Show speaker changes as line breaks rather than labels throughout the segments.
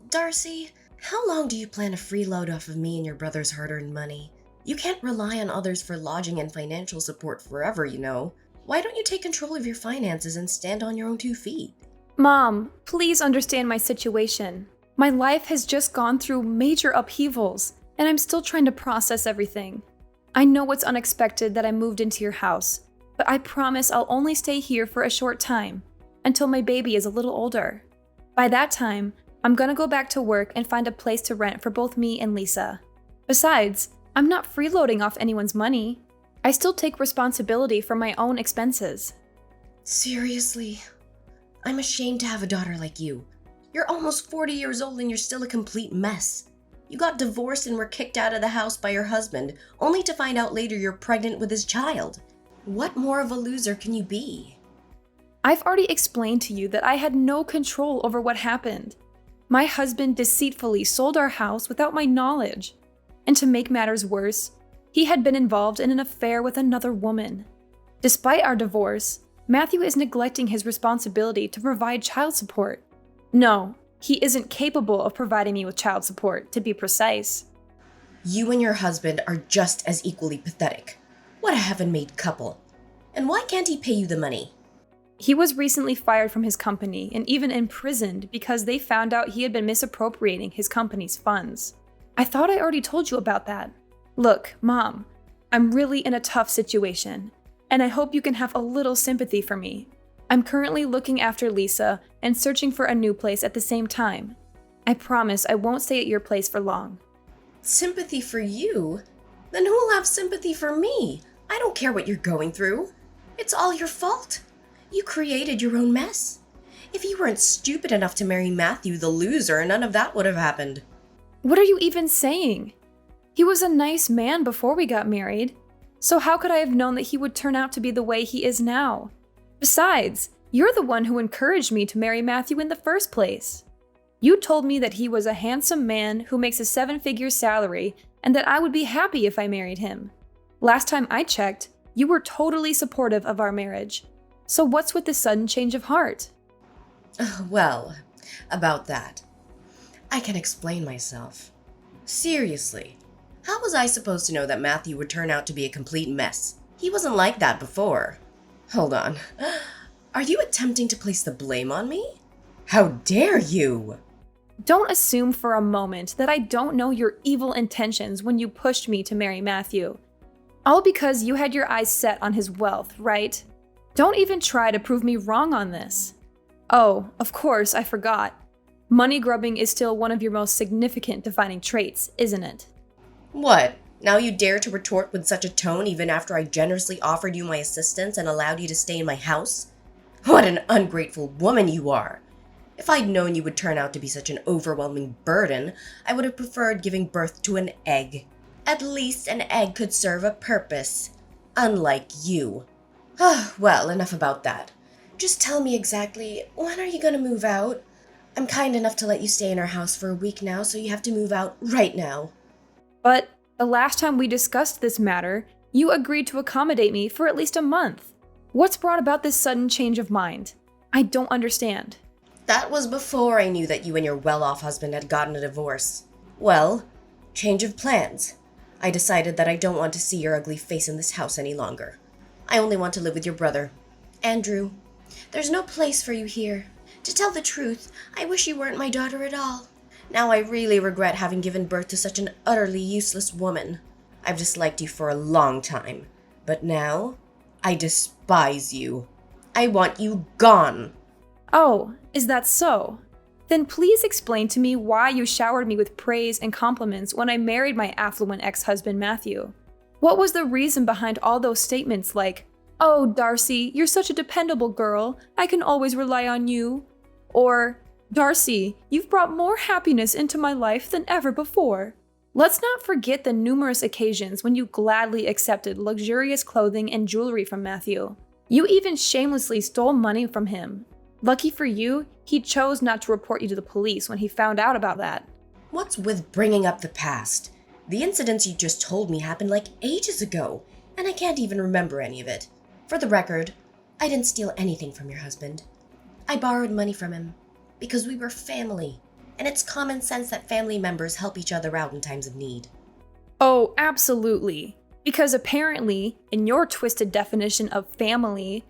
Darcy, how long do you plan to freeload off of me and your brother's hard-earned money? You can't rely on others for lodging and financial support forever, you know. Why don't you take control of your finances and stand on your own 2 feet?
Mom, please understand my situation. My life has just gone through major upheavals, and I'm still trying to process everything. I know it's unexpected that I moved into your house, but I promise I'll only stay here for a short time, until my baby is a little older. By that time, I'm gonna go back to work and find a place to rent for both me and Lisa. Besides, I'm not freeloading off anyone's money. I still take responsibility for my own expenses.
Seriously? I'm ashamed to have a daughter like you. You're almost 40 years old and you're still a complete mess. You got divorced and were kicked out of the house by your husband, only to find out later you're pregnant with his child. What more of a loser can you be?
I've already explained to you that I had no control over what happened. My husband deceitfully sold our house without my knowledge. And to make matters worse, he had been involved in an affair with another woman. Despite our divorce, Matthew is neglecting his responsibility to provide child support. No, he isn't capable of providing me with child support, to be precise.
You and your husband are just as equally pathetic. What a heaven-made couple. And why can't he pay you the money?
He was recently fired from his company and even imprisoned because they found out he had been misappropriating his company's funds. I thought I already told you about that. Look, Mom, I'm really in a tough situation, and I hope you can have a little sympathy for me. I'm currently looking after Lisa and searching for a new place at the same time. I promise I won't stay at your place for long.
Sympathy for you? Then who'll have sympathy for me? I don't care what you're going through. It's all your fault. You created your own mess. If you weren't stupid enough to marry Matthew the loser, none of that would have happened.
What are you even saying? He was a nice man before we got married. So how could I have known that he would turn out to be the way he is now? Besides, you're the one who encouraged me to marry Matthew in the first place. You told me that he was a handsome man who makes a 7-figure salary and that I would be happy if I married him. Last time I checked, you were totally supportive of our marriage. So what's with this sudden change of heart?
Well, about that. I can explain myself. Seriously, how was I supposed to know that Matthew would turn out to be a complete mess? He wasn't like that before. Hold on. Are you attempting to place the blame on me? How dare you?
Don't assume for a moment that I don't know your evil intentions when you pushed me to marry Matthew. All because you had your eyes set on his wealth, right? Don't even try to prove me wrong on this. Oh, of course, I forgot. Money grubbing is still one of your most significant defining traits, isn't it?
What? Now you dare to retort with such a tone even after I generously offered you my assistance and allowed you to stay in my house? What an ungrateful woman you are! If I'd known you would turn out to be such an overwhelming burden, I would have preferred giving birth to an egg. At least an egg could serve a purpose. Unlike you. Well, enough about that. Just tell me exactly, when are you gonna move out? I'm kind enough to let you stay in our house for a week now, so you have to move out right now.
But the last time we discussed this matter, you agreed to accommodate me for at least a month. What's brought about this sudden change of mind? I don't understand.
That was before I knew that you and your well-off husband had gotten a divorce. Well, change of plans. I decided that I don't want to see your ugly face in this house any longer. I only want to live with your brother, Andrew. There's no place for you here. To tell the truth, I wish you weren't my daughter at all. Now I really regret having given birth to such an utterly useless woman. I've disliked you for a long time, but now I despise you. I want you gone.
Oh, is that so? Then please explain to me why you showered me with praise and compliments when I married my affluent ex-husband Matthew. What was the reason behind all those statements like, "Oh, Darcy, you're such a dependable girl. I can always rely on you." Or, "Darcy, you've brought more happiness into my life than ever before." Let's not forget the numerous occasions when you gladly accepted luxurious clothing and jewelry from Matthew. You even shamelessly stole money from him. Lucky for you, he chose not to report you to the police when he found out about that.
What's with bringing up the past? The incidents you just told me happened like ages ago, and I can't even remember any of it. For the record, I didn't steal anything from your husband. I borrowed money from him because we were family. and it's common sense that family members help each other out in times of need.
Oh, absolutely. Because apparently, in your twisted definition of family,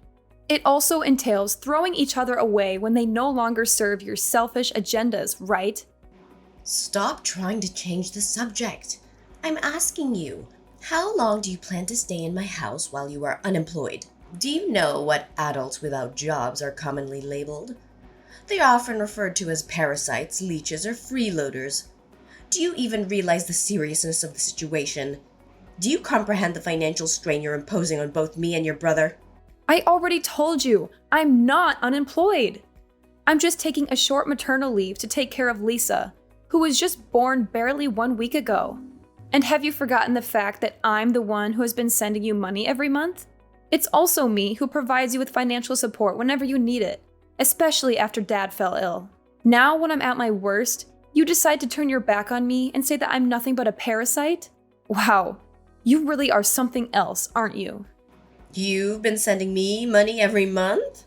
it also entails throwing each other away when they no longer serve your selfish agendas, right?
Stop trying to change the subject. I'm asking you, how long do you plan to stay in my house while you are unemployed? Do you know what adults without jobs are commonly labeled? They are often referred to as parasites, leeches, or freeloaders. Do you even realize the seriousness of the situation? Do you comprehend the financial strain you're imposing on both me and your brother?
I already told you, I'm not unemployed. I'm just taking a short maternal leave to take care of Lisa, who was just born barely 1 week ago. And have you forgotten the fact that I'm the one who has been sending you money every month? It's also me who provides you with financial support whenever you need it, especially after Dad fell ill. Now, when I'm at my worst, you decide to turn your back on me and say that I'm nothing but a parasite? Wow, you really are something else, aren't you?
You've been sending me money every month?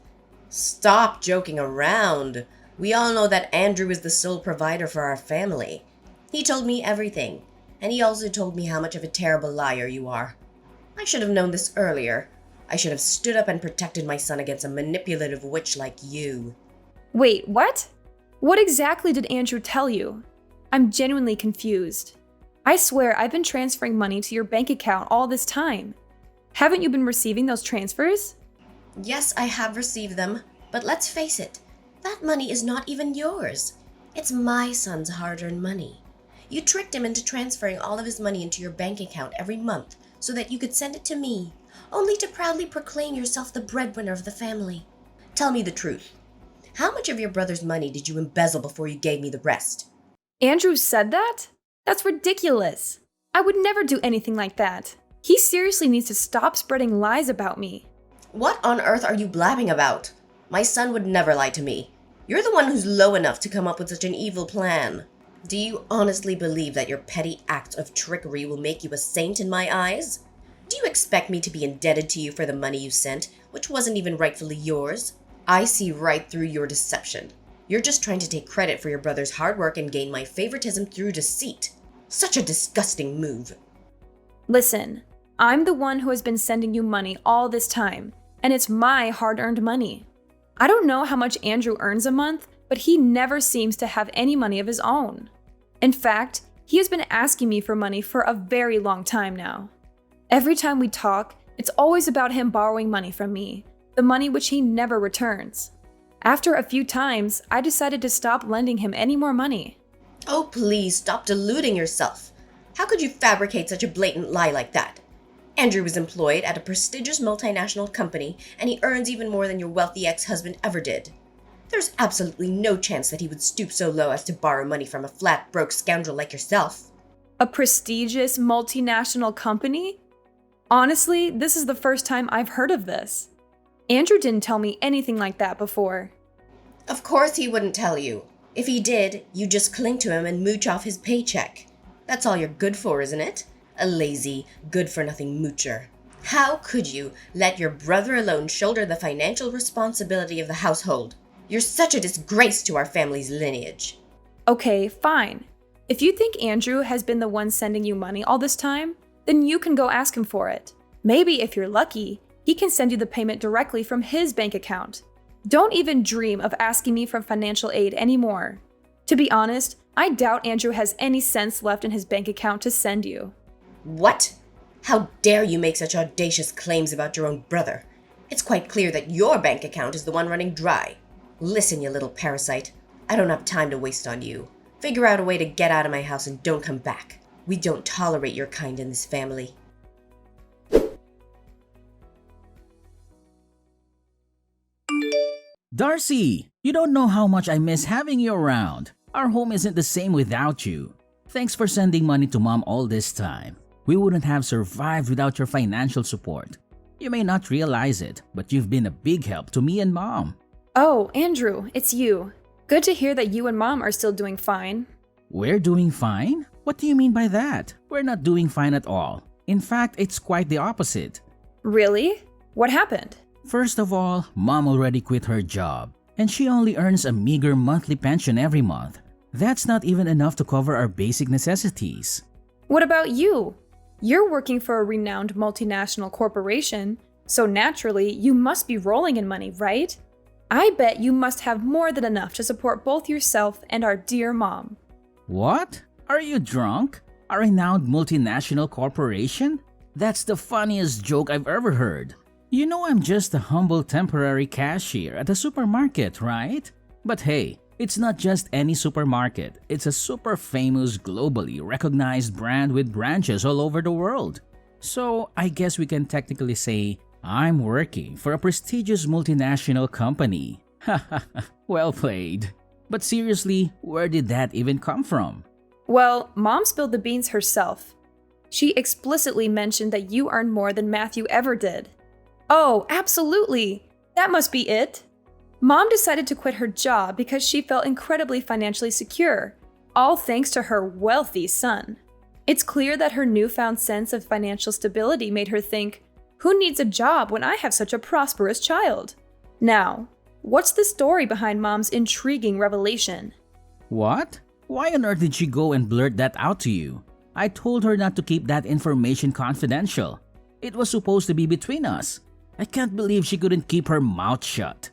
Stop joking around. We all know that Andrew is the sole provider for our family. He told me everything, and he also told me how much of a terrible liar you are. I should have known this earlier. I should have stood up and protected my son against a manipulative witch like you.
Wait, what? What exactly did Andrew tell you? I'm genuinely confused. I swear I've been transferring money to your bank account all this time. Haven't you been receiving those transfers?
Yes, I have received them, but let's face it, that money is not even yours. It's my son's hard-earned money. You tricked him into transferring all of his money into your bank account every month so that you could send it to me, only to proudly proclaim yourself the breadwinner of the family. Tell me the truth. How much of your brother's money did you embezzle before you gave me the rest?
Andrew said that? That's ridiculous. I would never do anything like that. He seriously needs to stop spreading lies about me.
What on earth are you blabbing about? My son would never lie to me. You're the one who's low enough to come up with such an evil plan. Do you honestly believe that your petty act of trickery will make you a saint in my eyes? Do you expect me to be indebted to you for the money you sent, which wasn't even rightfully yours? I see right through your deception. You're just trying to take credit for your brother's hard work and gain my favoritism through deceit. Such a disgusting move.
Listen, I'm the one who has been sending you money all this time, and it's my hard-earned money. I don't know how much Andrew earns a month, but he never seems to have any money of his own. In fact, he has been asking me for money for a very long time now. Every time we talk, it's always about him borrowing money from me, the money which he never returns. After a few times, I decided to stop lending him any more money.
Oh, please stop deluding yourself. How could you fabricate such a blatant lie like that? Andrew is employed at a prestigious multinational company, and he earns even more than your wealthy ex-husband ever did. There's absolutely no chance that he would stoop so low as to borrow money from a flat, broke scoundrel like yourself.
A prestigious multinational company? Honestly, this is the first time I've heard of this. Andrew didn't tell me anything like that before.
Of course he wouldn't tell you. If he did, you'd just cling to him and mooch off his paycheck. That's all you're good for, isn't it? A lazy, good-for-nothing moocher. How could you let your brother alone shoulder the financial responsibility of the household? You're such a disgrace to our family's lineage.
Okay, fine. If you think Andrew has been the one sending you money all this time, then you can go ask him for it. Maybe if you're lucky, he can send you the payment directly from his bank account. Don't even dream of asking me for financial aid anymore. To be honest, I doubt Andrew has any cents left in his bank account to send you.
What? How dare you make such audacious claims about your own brother? It's quite clear that your bank account is the one running dry. Listen, you little parasite. I don't have time to waste on you. Figure out a way to get out of my house and don't come back. We don't tolerate your kind in this family.
Darcy, you don't know how much I miss having you around. Our home isn't the same without you. Thanks for sending money to Mom all this time. We wouldn't have survived without your financial support. You may not realize it, but you've been a big help to me and Mom.
Oh, Andrew, it's you. Good to hear that you and Mom are still doing fine.
We're doing fine? What do you mean by that? We're not doing fine at all. In fact, it's quite the opposite.
Really? What happened?
First of all, Mom already quit her job, and she only earns a meager monthly pension every month. That's not even enough to cover our basic necessities.
What about you? You're working for a renowned multinational corporation, so naturally, you must be rolling in money, right? I bet you must have more than enough to support both yourself and our dear mom.
What? Are you drunk? A renowned multinational corporation? That's the funniest joke I've ever heard. You know I'm just a humble temporary cashier at a supermarket, right? But hey, it's not just any supermarket. It's a super famous, globally recognized brand with branches all over the world. So I guess we can technically say I'm working for a prestigious multinational company. Haha, well played. But seriously, where did that even come from?
Well, Mom spilled the beans herself. She explicitly mentioned that you earn more than Matthew ever did. Oh, absolutely! That must be it. Mom decided to quit her job because she felt incredibly financially secure, all thanks to her wealthy son. It's clear that her newfound sense of financial stability made her think, who needs a job when I have such a prosperous child? Now, what's the story behind Mom's intriguing revelation?
What? Why on earth did she go and blurt that out to you? I told her not to keep that information confidential. It was supposed to be between us. I can't believe she couldn't keep her mouth shut.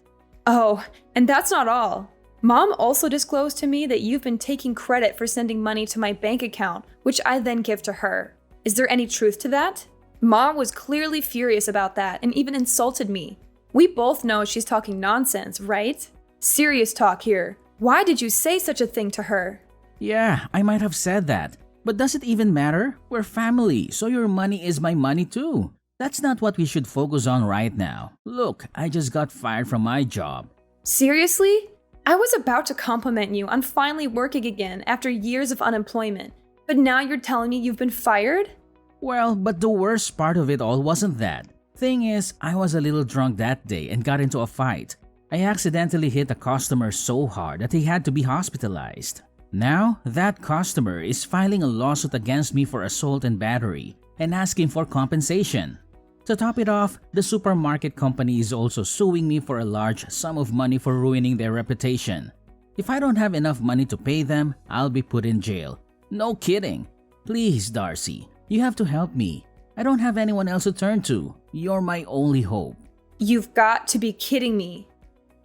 Oh, and that's not all. Mom also disclosed to me that you've been taking credit for sending money to my bank account, which I then give to her. Is there any truth to that? Mom was clearly furious about that and even insulted me. We both know she's talking nonsense, right? Serious talk here. Why did you say such a thing to her?
Yeah, I might have said that. But does it even matter? We're family, so your money is my money too. That's not what we should focus on right now. Look, I just got fired from my job.
Seriously? I was about to compliment you on finally working again after years of unemployment, but now you're telling me you've been fired?
Well, but the worst part of it all wasn't that. Thing is, I was a little drunk that day and got into a fight. I accidentally hit a customer so hard that he had to be hospitalized. Now, that customer is filing a lawsuit against me for assault and battery and asking for compensation. To top it off, the supermarket company is also suing me for a large sum of money for ruining their reputation. If I don't have enough money to pay them, I'll be put in jail. No kidding. Please, Darcy, you have to help me. I don't have anyone else to turn to. You're my only hope.
You've got to be kidding me.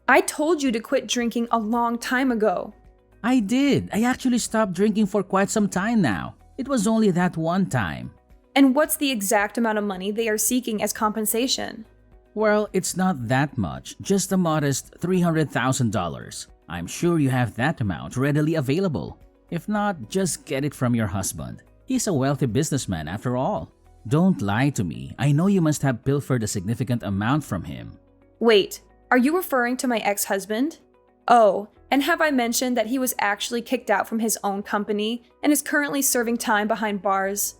I told you to quit drinking a long time ago.
I did. I actually stopped drinking for quite some time now. It was only that one time.
And what's the exact amount of money they are seeking as compensation?
Well, it's not that much, just a modest $300,000. I'm sure you have that amount readily available. If not, just get it from your husband. He's a wealthy businessman after all. Don't lie to me. I know you must have pilfered a significant amount from him.
Wait, are you referring to my ex-husband? Oh, and have I mentioned that he was actually kicked out from his own company and is currently serving time behind bars?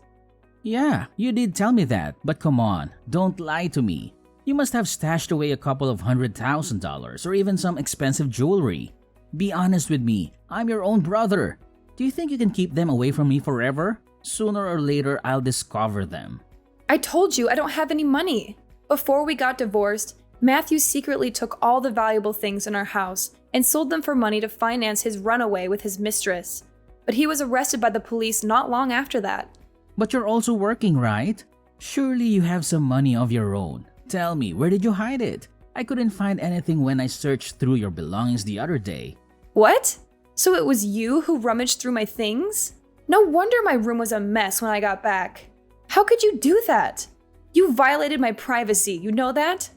Yeah, you did tell me that, but come on, don't lie to me. You must have stashed away a couple of $100,000 or even some expensive jewelry. Be honest with me, I'm your own brother. Do you think you can keep them away from me forever? Sooner or later, I'll discover them.
I told you I don't have any money. Before we got divorced, Matthew secretly took all the valuable things in our house and sold them for money to finance his runaway with his mistress. But he was arrested by the police not long after that.
But you're also working, right? Surely you have some money of your own. Tell me, where did you hide it? I couldn't find anything when I searched through your belongings the other day.
What? So it was you who rummaged through my things? No wonder my room was a mess when I got back. How could you do that? You violated my privacy, you know that?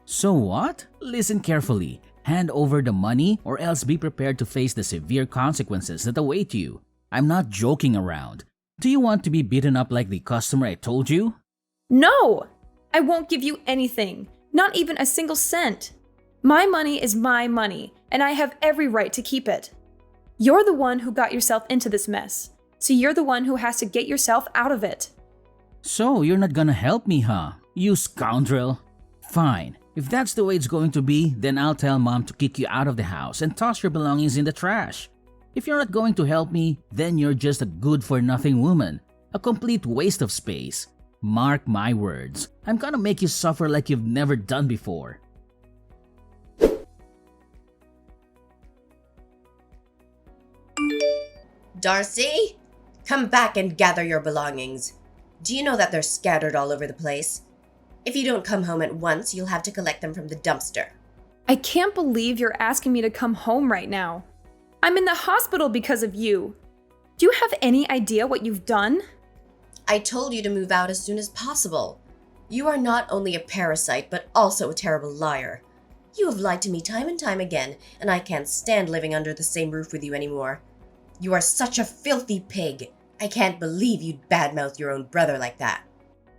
So what? Listen carefully. Hand over the money or else be prepared to face the severe consequences that await you. I'm not joking around. Do you want to be beaten up like the customer I told you?
No! I won't give you anything, not even a single cent. My money is my money, and I have every right to keep it. You're the one who got yourself into this mess, so you're the one who has to get yourself out of it.
So you're not gonna help me, huh? You scoundrel. Fine. If that's the way it's going to be, then I'll tell Mom to kick you out of the house and toss your belongings in the trash. If you're not going to help me, then you're just a good-for-nothing woman. A complete waste of space. Mark my words. I'm gonna make you suffer like you've never done before.
Darcy, come back and gather your belongings. Do you know that they're scattered all over the place? If you don't come home at once, you'll have to collect them from the dumpster.
I can't believe you're asking me to come home right now. I'm in the hospital because of you. Do you have any idea what you've done?
I told you to move out as soon as possible. You are not only a parasite, but also a terrible liar. You have lied to me time and time again, and I can't stand living under the same roof with you anymore. You are such a filthy pig. I can't believe you'd badmouth your own brother like that.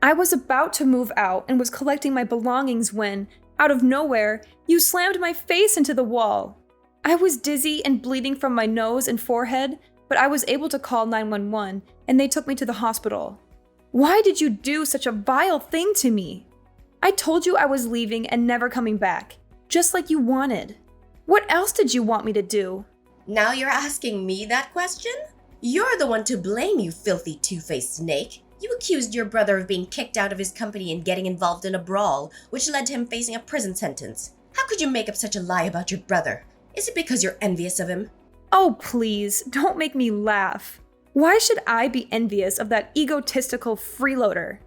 I was about to move out and was collecting my belongings when, out of nowhere, you slammed my face into the wall. I was dizzy and bleeding from my nose and forehead, but I was able to call 911 and they took me to the hospital. Why did you do such a vile thing to me? I told you I was leaving and never coming back, just like you wanted. What else did you want me to do?
Now you're asking me that question? You're the one to blame, you filthy two-faced snake. You accused your brother of being kicked out of his company and getting involved in a brawl, which led to him facing a prison sentence. How could you make up such a lie about your brother? Is it because you're envious of him?
Oh, please, don't make me laugh. Why should I be envious of that egotistical freeloader?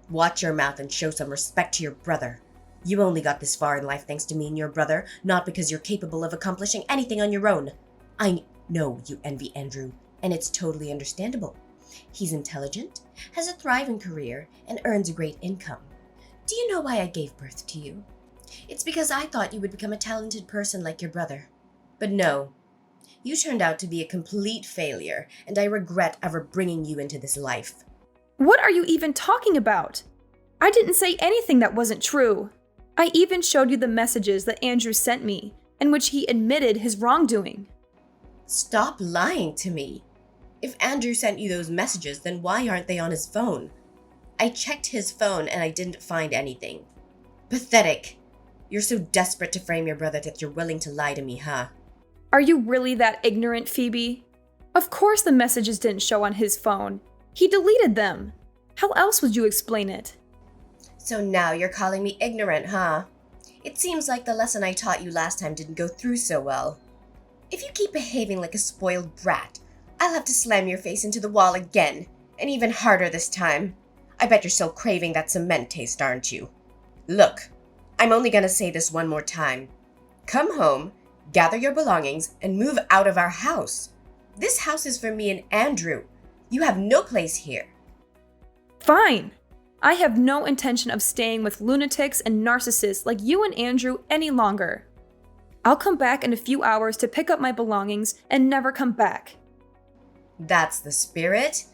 Watch your mouth and show some respect to your brother. You only got this far in life thanks to me and your brother, not because you're capable of accomplishing anything on your own. I know you envy Andrew, and it's totally understandable. He's intelligent, has a thriving career, and earns a great income. Do you know why I gave birth to you? It's because I thought you would become a talented person like your brother. But no, you turned out to be a complete failure, and I regret ever bringing you into this life.
What are you even talking about? I didn't say anything that wasn't true. I even showed you the messages that Andrew sent me, in which he admitted his wrongdoing.
Stop lying to me. If Andrew sent you those messages, then why aren't they on his phone? I checked his phone and I didn't find anything. Pathetic. You're so desperate to frame your brother that you're willing to lie to me, huh?
Are you really that ignorant, Phoebe? Of course the messages didn't show on his phone. He deleted them. How else would you explain it?
So now you're calling me ignorant, huh? It seems like the lesson I taught you last time didn't go through so well. If you keep behaving like a spoiled brat, I'll have to slam your face into the wall again, and even harder this time. I bet you're still craving that cement taste, aren't you? Look, I'm only gonna say this one more time. Come home, gather your belongings, and move out of our house. This house is for me and Andrew. You have no place here.
Fine. I have no intention of staying with lunatics and narcissists like you and Andrew any longer. I'll come back in a few hours to pick up my belongings and never come back.
That's the spirit?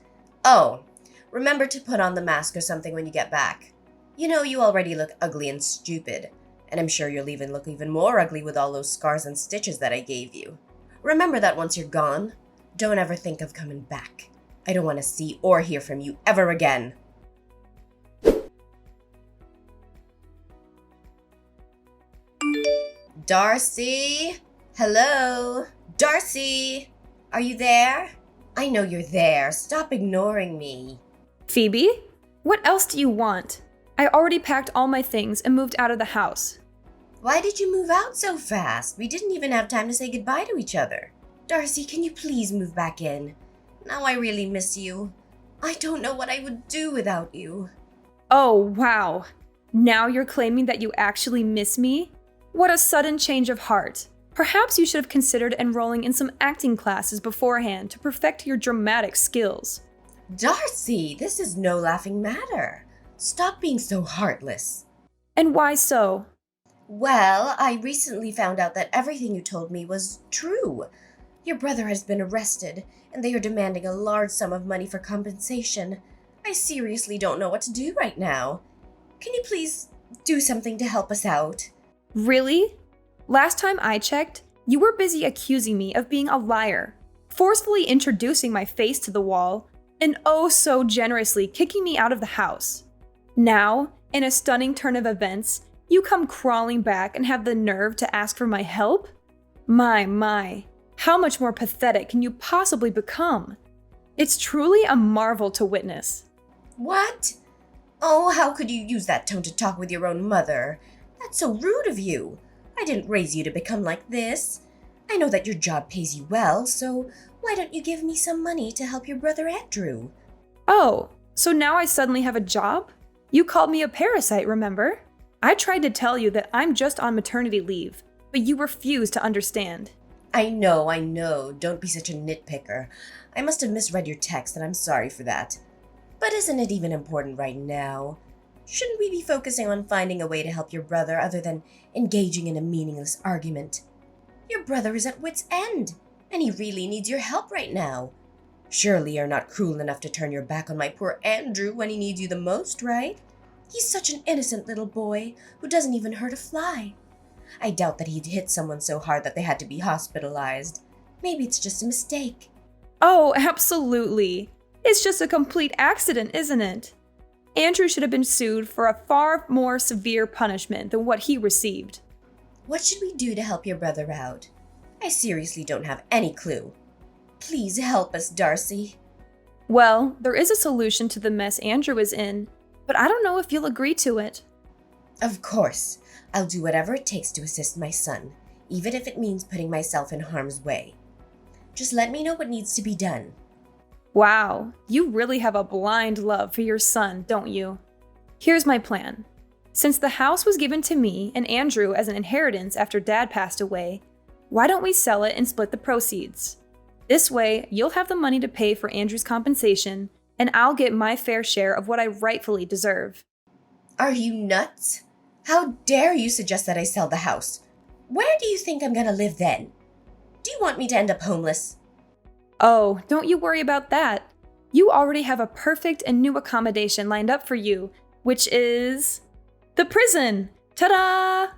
Oh, remember to put on the mask or something when you get back. You know, you already look ugly and stupid, and I'm sure you'll even look even more ugly with all those scars and stitches that I gave you. Remember that once you're gone, don't ever think of coming back. I don't want to see or hear from you ever again. Darcy? Hello? Darcy? Are you there? I know you're there. Stop ignoring me.
Phoebe? What else do you want? I already packed all my things and moved out of the house.
Why did you move out so fast? We didn't even have time to say goodbye to each other. Darcy, can you please move back in? Now I really miss you. I don't know what I would do without you.
Oh, wow. Now you're claiming that you actually miss me? What a sudden change of heart. Perhaps you should have considered enrolling in some acting classes beforehand to perfect your dramatic skills.
Darcy, this is no laughing matter. Stop being so heartless.
And why so?
Well, I recently found out that everything you told me was true. Your brother has been arrested, and they are demanding a large sum of money for compensation. I seriously don't know what to do right now. Can you please do something to help us out?
Really? Last time I checked, you were busy accusing me of being a liar, forcefully introducing my face to the wall, and oh so generously kicking me out of the house. Now, in a stunning turn of events, you come crawling back and have the nerve to ask for my help? My, how much more pathetic can you possibly become? It's truly a marvel to witness.
What? Oh, how could you use that tone to talk with your own mother? That's so rude of you. I didn't raise you to become like this. I know that your job pays you well, so Why don't you give me some money to help your brother Andrew?
Oh, so now I suddenly have a job? You called me a parasite, remember? I tried to tell you that I'm just on maternity leave, but you refused to understand.
I know. Don't be such a nitpicker. I must have misread your text, and I'm sorry for that. But isn't it even important right now? Shouldn't we be focusing on finding a way to help your brother other than engaging in a meaningless argument? Your brother is at wit's end, and he really needs your help right now. Surely you're not cruel enough to turn your back on my poor Andrew when he needs you the most, right? He's such an innocent little boy who doesn't even hurt a fly. I doubt that he'd hit someone so hard that they had to be hospitalized. Maybe it's just a mistake.
Oh, absolutely. It's just a complete accident, isn't it? Andrew should have been sued for a far more severe punishment than what he received.
What should we do to help your brother out? I seriously don't have any clue. Please help us, Darcy.
Well, there is a solution to the mess Andrew is in, but I don't know if you'll agree to it.
Of course. I'll do whatever it takes to assist my son, even if it means putting myself in harm's way. Just let me know what needs to be done.
Wow, you really have a blind love for your son, don't you? Here's my plan. Since the house was given to me and Andrew as an inheritance after Dad passed away, why don't we sell it and split the proceeds? This way, you'll have the money to pay for Andrew's compensation, and I'll get my fair share of what I rightfully deserve.
Are you nuts? How dare you suggest that I sell the house? Where do you think I'm gonna live then? Do you want me to end up homeless?
Oh, don't you worry about that. You already have a perfect and new accommodation lined up for you, which is the prison. Ta-da!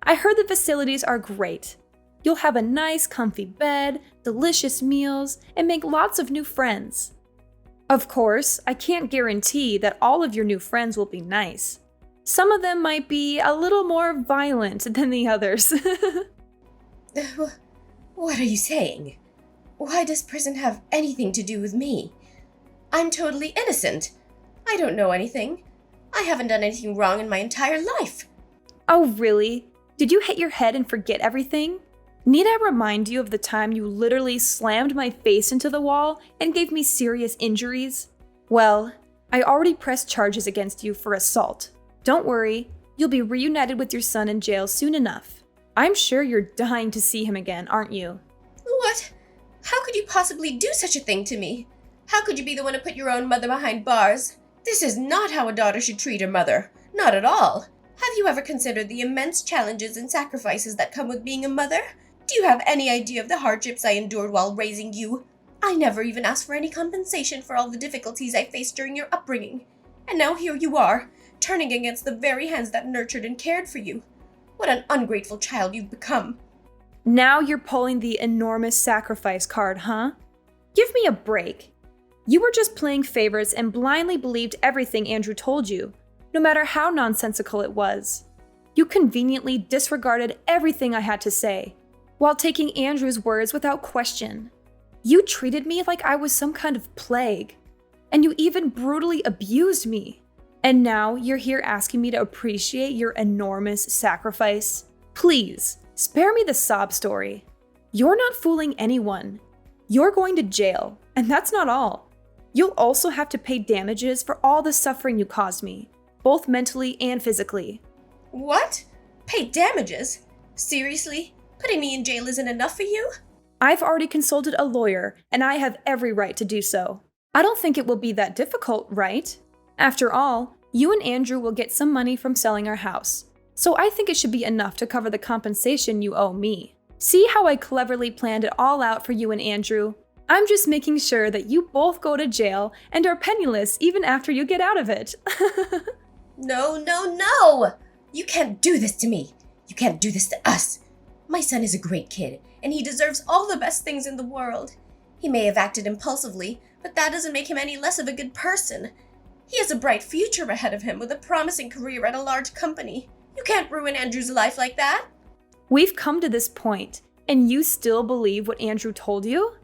I heard the facilities are great. You'll have a nice, comfy bed, delicious meals, and make lots of new friends. Of course, I can't guarantee that all of your new friends will be nice. Some of them might be a little more violent than the others.
What are you saying? Why does prison have anything to do with me? I'm totally innocent. I don't know anything. I haven't done anything wrong in my entire life.
Oh, really? Did you hit your head and forget everything? Need I remind you of the time you literally slammed my face into the wall and gave me serious injuries? Well, I already pressed charges against you for assault. Don't worry, you'll be reunited with your son in jail soon enough. I'm sure you're dying to see him again, aren't you?
What? How could you possibly do such a thing to me? How could you be the one to put your own mother behind bars? This is not how a daughter should treat her mother. Not at all. Have you ever considered the immense challenges and sacrifices that come with being a mother? Do you have any idea of the hardships I endured while raising you? I never even asked for any compensation for all the difficulties I faced during your upbringing. And now here you are, turning against the very hands that nurtured and cared for you. What an ungrateful child you've become.
Now you're pulling the enormous sacrifice card, huh? Give me a break. You were just playing favorites and blindly believed everything Andrew told you, no matter how nonsensical it was. You conveniently disregarded everything I had to say, while taking Andrew's words without question. You treated me like I was some kind of plague, and you even brutally abused me. And now you're here asking me to appreciate your enormous sacrifice? Please, spare me the sob story. You're not fooling anyone. You're going to jail, and that's not all. You'll also have to pay damages for all the suffering you caused me, both mentally and physically.
What? Pay damages? Seriously? Putting me in jail isn't enough for you?
I've already consulted a lawyer, and I have every right to do so. I don't think it will be that difficult, right? After all, you and Andrew will get some money from selling our house, so I think it should be enough to cover the compensation you owe me. See how I cleverly planned it all out for you and Andrew? I'm just making sure that you both go to jail and are penniless even after you get out of it.
No! You can't do this to me. You can't do this to us. My son is a great kid, and he deserves all the best things in the world. He may have acted impulsively, but that doesn't make him any less of a good person. He has a bright future ahead of him with a promising career at a large company. You can't ruin Andrew's life like that.
We've come to this point, and you still believe what Andrew told you?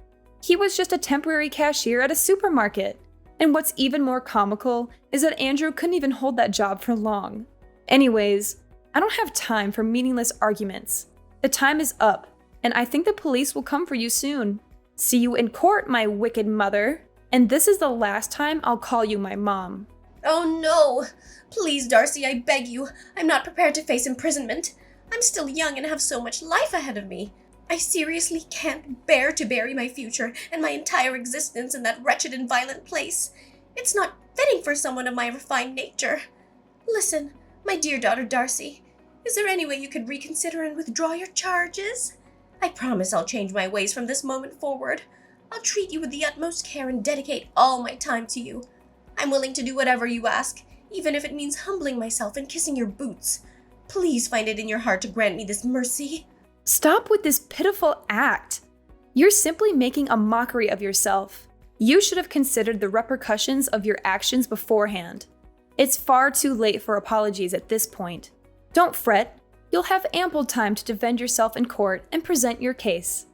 He was just a temporary cashier at a supermarket. And what's even more comical is that Andrew couldn't even hold that job for long. Anyways, I don't have time for meaningless arguments. The time is up, and I think the police will come for you soon. See you in court, my wicked mother. And this is the last time I'll call you my mom.
Oh no! Please, Darcy, I beg you. I'm not prepared to face imprisonment. I'm still young and have so much life ahead of me. I seriously can't bear to bury my future and my entire existence in that wretched and violent place. It's not fitting for someone of my refined nature. Listen, my dear daughter Darcy, is there any way you could reconsider and withdraw your charges? I promise I'll change my ways from this moment forward. I'll treat you with the utmost care and dedicate all my time to you. I'm willing to do whatever you ask, even if it means humbling myself and kissing your boots. Please find it in your heart to grant me this mercy.
Stop with this pitiful act. You're simply making a mockery of yourself. You should have considered the repercussions of your actions beforehand. It's far too late for apologies at this point. Don't fret. You'll have ample time to defend yourself in court and present your case.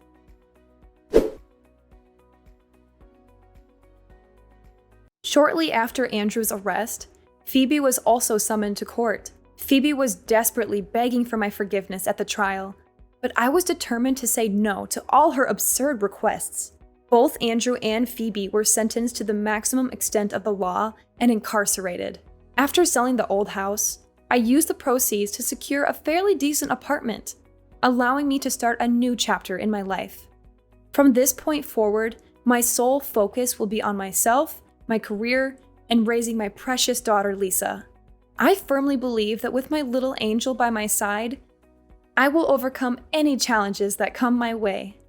Shortly after Andrew's arrest, Phoebe was also summoned to court. Phoebe was desperately begging for my forgiveness at the trial, but I was determined to say no to all her absurd requests. Both Andrew and Phoebe were sentenced to the maximum extent of the law and incarcerated. After selling the old house, I used the proceeds to secure a fairly decent apartment, allowing me to start a new chapter in my life. From this point forward, my sole focus will be on myself, my career, and raising my precious daughter Lisa. I firmly believe that with my little angel by my side, I will overcome any challenges that come my way.